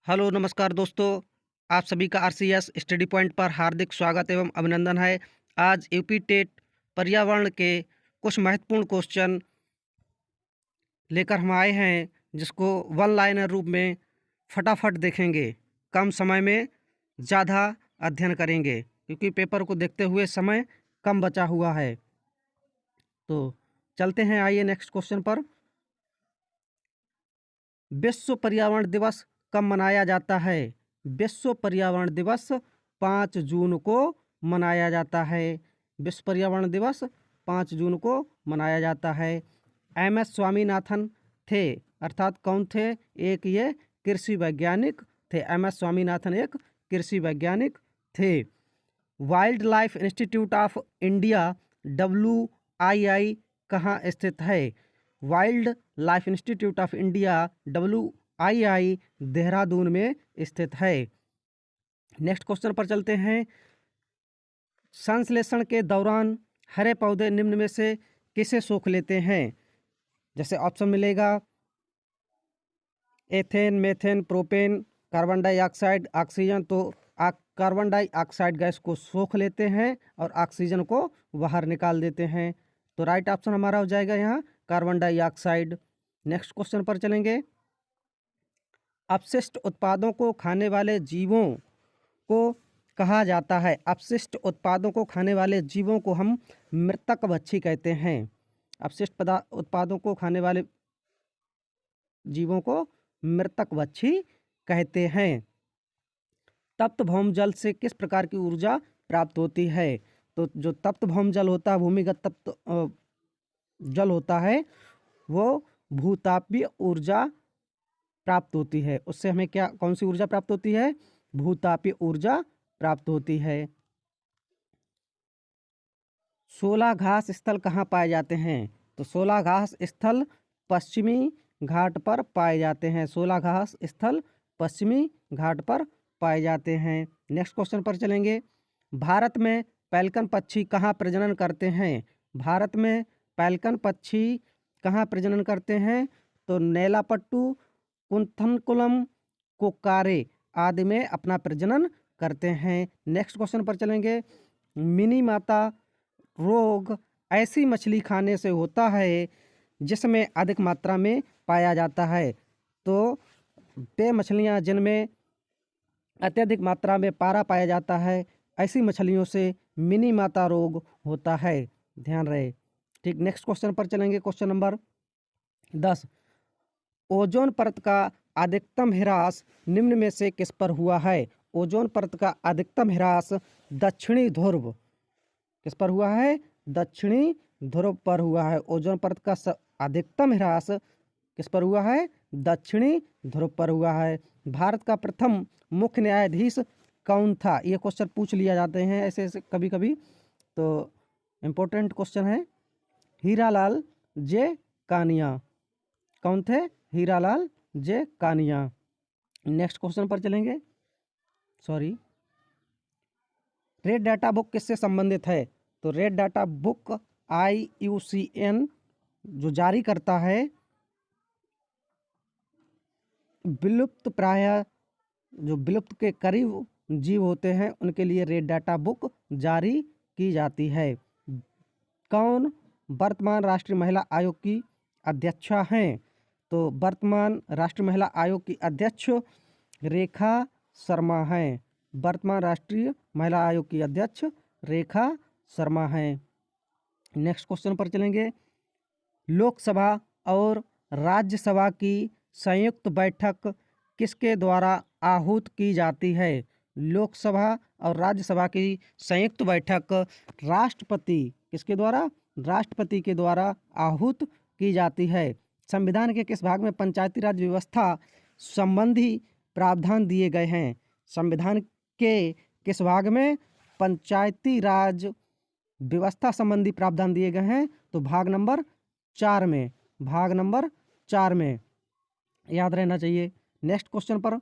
Hello नमस्कार दोस्तों, आप सभी का आरसीएस स्टडी पॉइंट पर हार्दिक स्वागत एवं अभिनंदन है। आज यूपी टेट पर्यावरण के कुछ महत्वपूर्ण क्वेश्चन लेकर हम आए हैं, जिसको वन लाइनर रूप में फटाफट देखेंगे। कम समय में ज़्यादा अध्ययन करेंगे क्योंकि पेपर को देखते हुए समय कम बचा हुआ है। तो चलते हैं, आइए नेक्स्ट क्वेश्चन पर। विश्व पर्यावरण दिवस कब मनाया जाता है? विश्व पर्यावरण दिवस 5 जून को मनाया जाता है। विश्व पर्यावरण दिवस 5 जून को मनाया जाता है। एम.एस. स्वामीनाथन थे, अर्थात कौन थे? एक ये कृषि वैज्ञानिक थे। एम.एस. स्वामीनाथन एक कृषि वैज्ञानिक थे। Wild life institute of India WII कहाँ स्थित है? Wild life institute of India WII Dehradun में स्थित है। नेक्स्ट क्वेश्चन पर चलते हैं। संश्लेषण के दौरान हरे पौधे निम्न में से किसे सोख लेते हैं? जैसे ऑप्शन मिलेगा ethane, methane, propane, carbon dioxide, oxygen. तो कार्बन डाइऑक्साइड गैस को सोख लेते हैं और ऑक्सीजन को बाहर निकाल देते हैं। तो राइट ऑप्शन हमारा हो जाएगा यहाँ कार्बन डाइऑक्साइड। नेक्स्ट क्वेश्चन पर चलेंगे। अपशिष्ट उत्पादों को खाने वाले जीवों को कहा जाता है? अपशिष्ट उत्पादों को खाने वाले जीवों को हम मृतकभक्षी कहते हैं। अपशिष्ट उत्पादों को खाने वाले जीवों को मृतकभक्षी कहते हैं। तप्त भौम जल से किस प्रकार की ऊर्जा प्राप्त होती है? तो जो तप्त भौम जल होता है, भूमिगत तप्त जल होता है, वो भूतापीय ऊर्जा प्राप्त होती है। उससे हमें क्या, कौन सी ऊर्जा प्राप्त होती है? भूतापीय ऊर्जा प्राप्त होती है। 16 घास स्थल कहाँ पाए जाते हैं? तो 16 घास स्थल पश्चिमी घाट पर पाए जाते हैं। 16 घास स्थल पश्चिमी घाट पर पाए जाते हैं। नेक्स्ट क्वेश्चन पर चलेंगे। भारत में पैल्कन पक्षी कहाँ प्रजनन करते हैं? भारत में पैल्कन पक्षी कहाँ प्रजनन करते हैं? तो नेलापट्टू, कुंथनकुलम, कोक्कारे आदि में अपना प्रजनन करते हैं। नेक्स्ट क्वेश्चन पर चलेंगे। मिनी माता रोग ऐसी मछली खाने से होता है जिसमें अधिक मात्रा में पाया जाता है। तो वे मछलियां जिनमें अत्यधिक मात्रा में पारा पाया जाता है, ऐसी मछलियों से मिनी माता रोग होता है। ध्यान रहे। ठीक, नेक्स्ट क्वेश्चन पर चलेंगे। Question number 10। ओजोन परत का अधिकतम ह्रास निम्न में से किस पर हुआ है? ओजोन परत का अधिकतम ह्रास दक्षिणी ध्रुव किस पर हुआ है? दक्षिणी ध्रुव पर हुआ है। ओजोन परत का अधिकतम ह्रास किस पर हुआ है? दक्षिणी ध्रुव पर हुआ है। भारत का प्रथम मुख्य न्यायाधीश कौन था? ये क्वेश्चन पूछ लिया जाते हैं ऐसे ऐसे कभी कभी, तो इम्पोर्टेंट क्वेश्चन है। हीरालाल जे कानिया। कौन थे? हीरालाल जे कानिया। नेक्स्ट क्वेश्चन पर चलेंगे। रेड डाटा बुक किससे संबंधित है? तो रेड डाटा बुक IUCN जो जारी करता है, विलुप्त प्राय, जो विलुप्त के करीब जीव होते हैं उनके लिए रेड डाटा बुक जारी की जाती है। कौन वर्तमान राष्ट्रीय महिला आयोग की अध्यक्षा हैं? तो वर्तमान राष्ट्रीय महिला आयोग की अध्यक्ष रेखा शर्मा हैं। वर्तमान राष्ट्रीय महिला आयोग की अध्यक्ष रेखा शर्मा हैं। नेक्स्ट क्वेश्चन पर चलेंगे। लोकसभा और राज्यसभा की संयुक्त बैठक किसके द्वारा आहूत की जाती है? लोकसभा और राज्यसभा की संयुक्त बैठक राष्ट्रपति किसके द्वारा? राष्ट्रपति के द्वारा आहूत की जाती है। संविधान के किस भाग में पंचायती राज व्यवस्था संबंधी प्रावधान दिए गए हैं? संविधान के किस भाग में पंचायती राज व्यवस्था संबंधी प्रावधान दिए गए हैं? तो भाग नंबर 4 में। भाग नंबर 4 में याद रहना चाहिए। नेक्स्ट क्वेश्चन पर।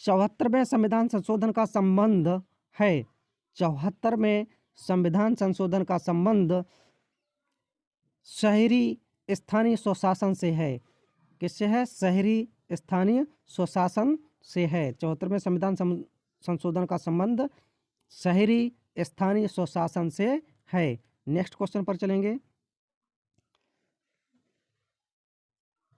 74वें संविधान संशोधन का संबंध है। 74वें संविधान संशोधन का संबंध शहरी स्थानीय स्वशासन से है। किससे है? शहरी स्थानीय स्वशासन से है। 74वें संविधान संशोधन का संबंध शहरी स्थानीय स्वशासन से है। नेक्स्ट क्वेश्चन पर चलेंगे।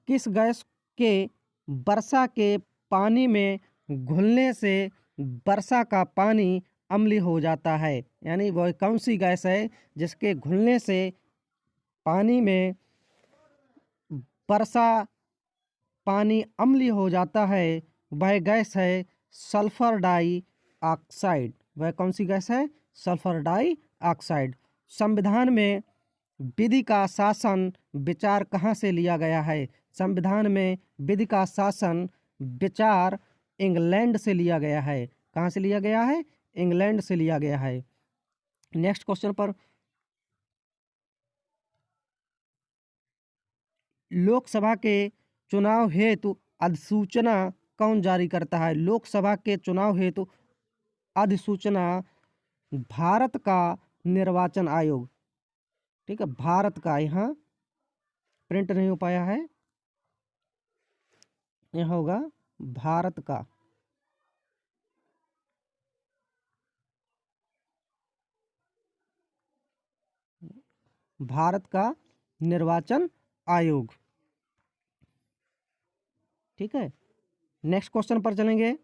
किस गैस के वर्षा के पानी में घुलने से वर्षा का पानी अम्लीय हो जाता है? यानी वह कौन सी गैस है जिसके घुलने से पानी में वर्षा पानी अम्लीय हो जाता है? वह गैस है सल्फर डाइऑक्साइड। वह कौन सी गैस है? Sulphur dioxide. संविधान में विधि का शासन विचार कहाँ से लिया गया है? संविधान में विधि का शासन विचार इंग्लैंड से लिया गया है। कहाँ से लिया गया है? इंग्लैंड से लिया गया है। नेक्स्ट क्वेश्चन पर, लोकसभा के चुनाव हेतु अधिसूचना कौन जारी करता है? लोकसभा के चुनाव हेतु अधिसूचना भारत का निर्वाचन आयोग, ठीक है, भारत का, यहाँ प्रिंट नहीं हो पाया है, यहाँ होगा भारत का, भारत का निर्वाचन आयोग, ठीक है। नेक्स्ट क्वेश्चन पर चलेंगे।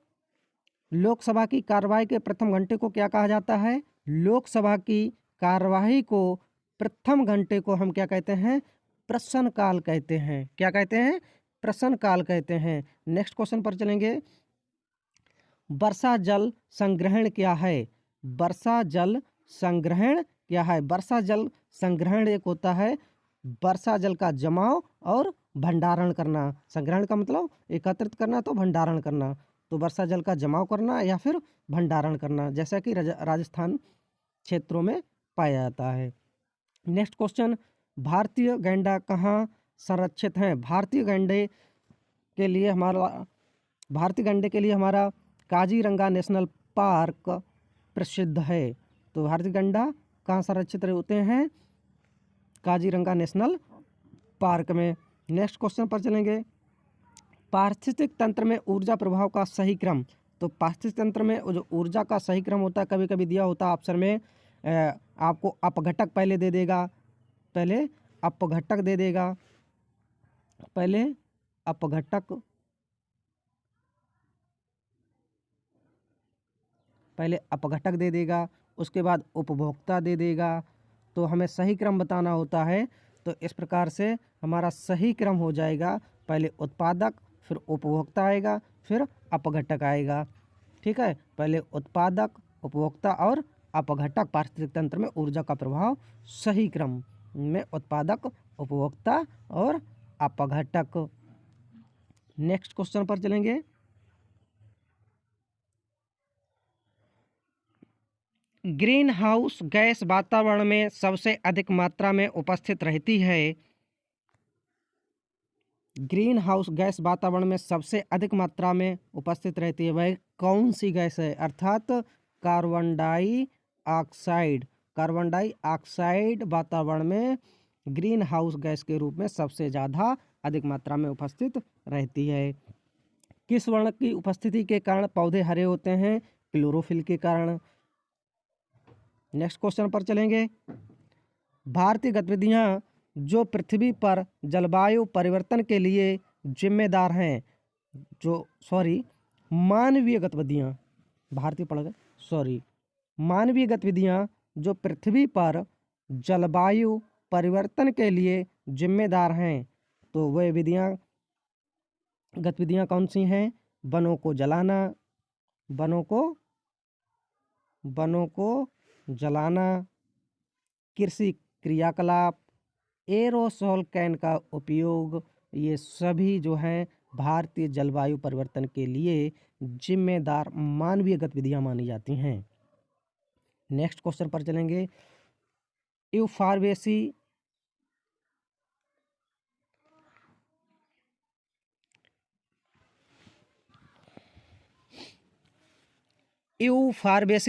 लोकसभा की कार्यवाही के प्रथम घंटे को क्या कहा जाता है? लोकसभा की कार्यवाही को प्रथम घंटे को हम क्या कहते हैं? प्रश्नकाल कहते हैं। क्या कहते हैं? प्रश्नकाल कहते हैं। नेक्स्ट क्वेश्चन पर चलेंगे। वर्षा जल संग्रहण क्या है? वर्षा जल संग्रहण क्या है? वर्षा जल संग्रहण एक होता है वर्षा जल का जमाव और भंडारण करना। संग्रहण का मतलब एकत्रित करना, तो भंडारण करना, तो वर्षा जल का जमाव करना या फिर भंडारण करना, जैसा कि राजस्थान क्षेत्रों में पाया जाता है। नेक्स्ट क्वेश्चन, भारतीय गैंडा कहाँ संरक्षित हैं? भारतीय गैंडे के लिए हमारा काजीरंगा नेशनल पार्क प्रसिद्ध है। तो भारतीय गैंडा कहाँ संरक्षित होते हैं? काजीरंगा नेशनल पार्क में। नेक्स्ट क्वेश्चन पर चलेंगे। पारिस्थितिक तंत्र में ऊर्जा प्रभाव का सही क्रम। तो पारिस्थितिक तंत्र में जो ऊर्जा का सही क्रम होता है, कभी कभी दिया होता है ऑप्शन में, आपको अपघटक पहले दे देगा, पहले अपघटक दे देगा, पहले अपघटक दे देगा, उसके बाद उपभोक्ता दे देगा। तो हमें सही क्रम बताना होता है, तो इस प्रकार से हमारा सही क्रम हो जाएगा, पहले उत्पादक, फिर उपभोक्ता आएगा, फिर अपघटक आएगा, ठीक है। पहले उत्पादक, उपभोक्ता और अपघटक, पारिस्थितिक तंत्र में ऊर्जा का प्रभाव सही क्रम में उत्पादक, उपभोक्ता और अपघटक। नेक्स्ट क्वेश्चन पर चलेंगे। ग्रीन हाउस गैस वातावरण में सबसे अधिक मात्रा में उपस्थित रहती है। ग्रीन हाउस गैस वातावरण में सबसे अधिक मात्रा में उपस्थित रहती है, वह कौन सी गैस है? अर्थात कार्बन डाइऑक्साइड। कार्बन डाइऑक्साइड वातावरण में ग्रीन हाउस गैस के रूप में सबसे ज़्यादा अधिक मात्रा में उपस्थित रहती है। किस वर्ण की उपस्थिति के कारण पौधे हरे होते हैं? क्लोरोफिल के कारण। नेक्स्ट क्वेश्चन पर चलेंगे। भारतीय गतिविधियां जो पृथ्वी पर जलवायु परिवर्तन के लिए जिम्मेदार हैं, मानवीय गतिविधियां, मानवीय गतिविधियां जो पृथ्वी पर जलवायु परिवर्तन के लिए जिम्मेदार हैं, तो वह गतिविधियां कौन सी हैं? वनों को जलाना, कृषि क्रियाकलाप, एरोसोल कैन का उपयोग, ये सभी जो हैं भारतीय जलवायु परिवर्तन के लिए जिम्मेदार मानवीय गतिविधियां मानी जाती हैं। नेक्स्ट क्वेश्चन पर चलेंगे। यूफॉर्बिएसी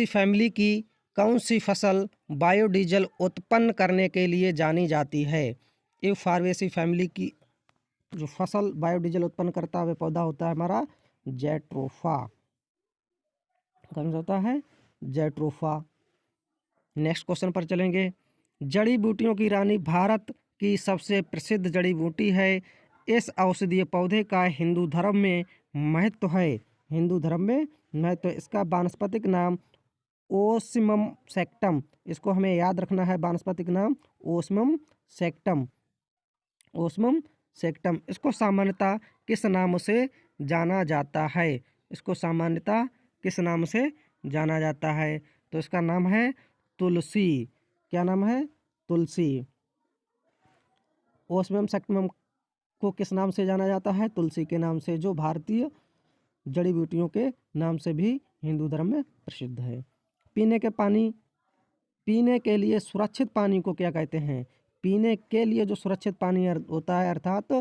फैमिली की कौन सी फसल बायोडीजल उत्पन्न करने के लिए जानी जाती है? यूफॉर्बिएसी फैमिली की जो फसल बायोडीजल उत्पन्न करता है वह पौधा होता है हमारा जैट्रोफा। कौन सा होता है? जैट्रोफा। नेक्स्ट क्वेश्चन पर चलेंगे। जड़ी बूटियों की रानी भारत की सबसे प्रसिद्ध जड़ी बूटी है। इस औषधीय पौधे का हिंदू धर्म में महत्व है। हिंदू धर्म में महत्व। इसका वानस्पतिक नाम ओस्मियम सैक्टम। इसको हमें याद रखना है, वानस्पतिक नाम ओस्मियम सैक्टम। ओस्मियम सैक्टम। इसको सामान्यतः किस नाम से जाना जाता है? इसको सामान्यतः किस नाम से जाना जाता है? तो इसका नाम है तुलसी। क्या नाम है? तुलसी। ओस्मियम सैक्टम को किस नाम से जाना जाता है? तुलसी के नाम से, जो भारतीय जड़ी बूटियों के नाम से भी हिंदू धर्म में प्रसिद्ध है। पीने के लिए सुरक्षित पानी को क्या कहते हैं? पीने के लिए जो सुरक्षित पानी होता है, अर्थात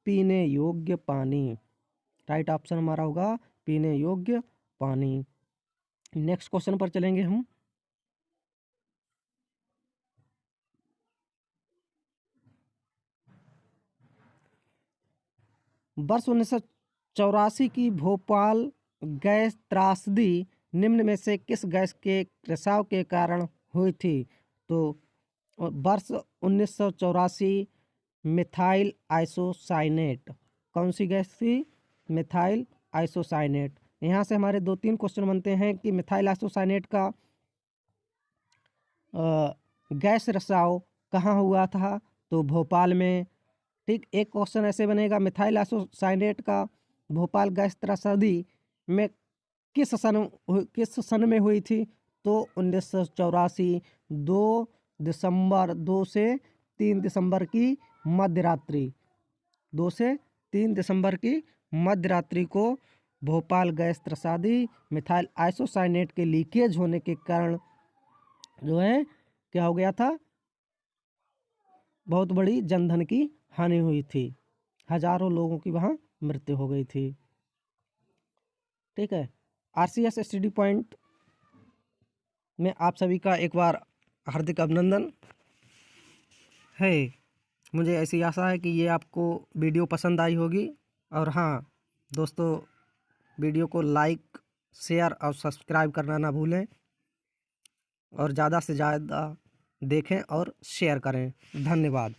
पीने योग्य पानी। राइट ऑप्शन हमारा होगा पीने योग्य पानी। नेक्स्ट क्वेश्चन पर चलेंगे हम। वर्ष 1984 की भोपाल गैस त्रासदी निम्न में से किस गैस के रिसाव के कारण हुई थी? तो वर्ष 1984 मिथाइल आइसोसाइनेट। कौन सी गैस थी? Methyl isocyanate. यहाँ से हमारे 2-3 क्वेश्चन बनते हैं कि मिथाइल आइसोसाइनेट का गैस रिसाव कहाँ हुआ था? तो भोपाल में। ठीक, एक क्वेश्चन ऐसे बनेगा, मिथाइल आइसोसाइनेट का भोपाल गैस त्रासदी में किस सन में हुई थी? तो 1984 2 से 3 दिसंबर की मध्यरात्रि। 2 से 3 दिसंबर की मध्यरात्रि को भोपाल गैस त्रासदी मिथाइल आइसोसाइनेट के लीकेज होने के कारण जो है क्या हो गया था? बहुत बड़ी जनधन की हानि हुई थी। हजारों लोगों की वहाँ मृत्यु हो गई थी। ठीक है। RCS स्टडी पॉइंट में आप सभी का एक बार हार्दिक अभिनंदन है। मुझे ऐसी आशा है कि ये आपको वीडियो पसंद आई होगी। और हाँ दोस्तों, वीडियो को लाइक, शेयर और सब्सक्राइब करना ना भूलें, और ज़्यादा से ज़्यादा देखें और शेयर करें। धन्यवाद।